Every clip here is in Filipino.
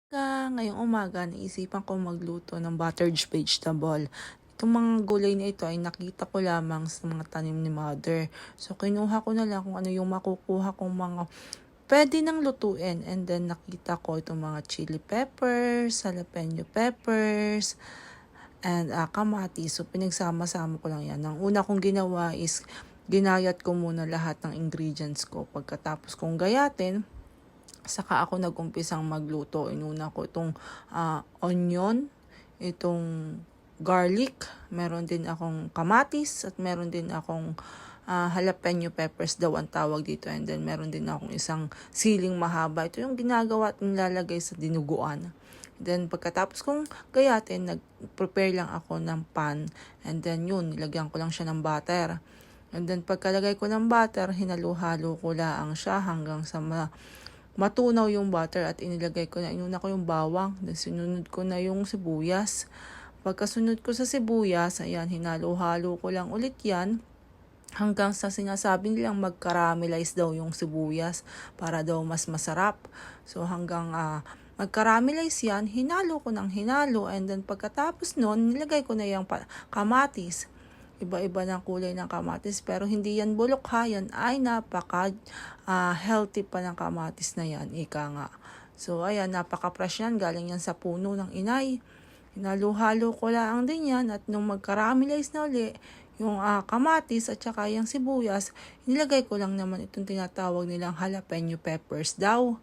Ngayong umaga naisipan ko magluto ng buttered vegetable. Itong mga gulay na ito ay nakita ko lamang sa mga tanim ni mother. So kinuha ko na lang kung ano yung makukuha kong mga pwede nang lutuin. And then nakita ko itong mga chili peppers, jalapeno peppers, and kamatis. So pinagsama-sama ko lang yan. Ang una kong ginawa is ginayat ko muna lahat ng ingredients ko. Pagkatapos kong gayatin, saka ako nag-umpisang magluto. Inuna ko itong onion, itong garlic, meron din akong kamatis, at meron din akong jalapeno peppers daw ang tawag dito. And then meron din akong isang siling mahaba. Ito yung ginagawa at nilalagay sa dinuguan. Then pagkatapos kong gayatin, nag-prepare lang ako ng pan. And then yun, nilagyan ko lang siya ng butter. And then pagkalagay ko ng butter, hinalo-halo ko lang siya hanggang sa matunaw yung butter at inilagay ko na, inuna ko yung bawang, then sinunod ko na yung sibuyas. Pagkasunod ko sa sibuyas, ayan, hinalo-halo ko lang ulit yan hanggang sa sinasabi nilang mag-caramelize daw yung sibuyas para daw mas masarap. So hanggang mag-caramelize yan, hinalo ko ng hinalo, and then pagkatapos nun, nilagay ko na yung kamatis. Iba-iba ng kulay ng kamatis, pero hindi yan bulok ha, yan ay napaka healthy pa ng kamatis na yan, ika nga. So ayan, napaka-fresh yan, galing yan sa puno ng inay. Hinalo-halo ko lang din yan, at nung mag-caramelize na uli yung kamatis at saka yung sibuyas, nilagay ko lang naman itong tinatawag nilang jalapeno peppers daw.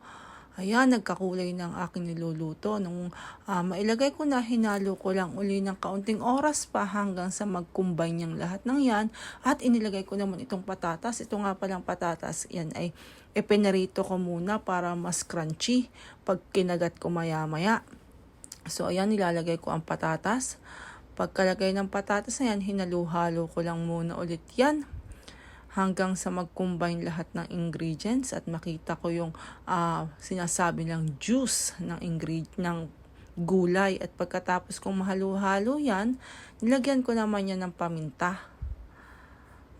Ayan, nagkakulay ng aking niluluto. Nung mailagay ko na, hinalo ko lang uli ng kaunting oras pa hanggang sa mag-combine yung lahat ng yan. At inilagay ko naman itong patatas. Ito nga palang patatas, yan ay ipinarito ko muna para mas crunchy pag kinagat ko maya-maya. So ayan, nilalagay ko ang patatas. Pagkalagay ng patatas na yan, hinalo-halo ko lang muna ulit yan hanggang sa mag-combine lahat ng ingredients at makita ko yung sinasabi ng juice ng ng gulay. At pagkatapos kong mahalo-halo yan, nilagyan ko naman yan ng paminta.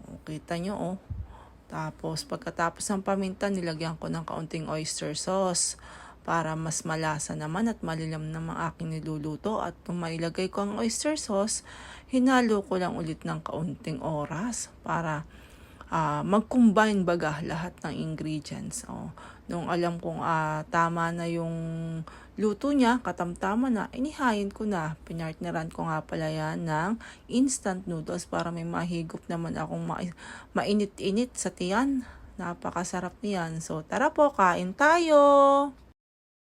O, kita nyo oh. Tapos pagkatapos ng paminta, nilagyan ko ng kaunting oyster sauce para mas malasa naman at malilam naman aking niluluto. At kung mailagay ko ang oyster sauce, hinalo ko lang ulit ng kaunting oras para mag-combine baga lahat ng ingredients. Nung alam kong tama na yung luto niya, katamtama na, inihayin ko na. Pinartneran ko nga pala yan ng instant noodles para may mahigop naman akong mainit-init sa tiyan. Napakasarap niyan. So tara po, kain tayo!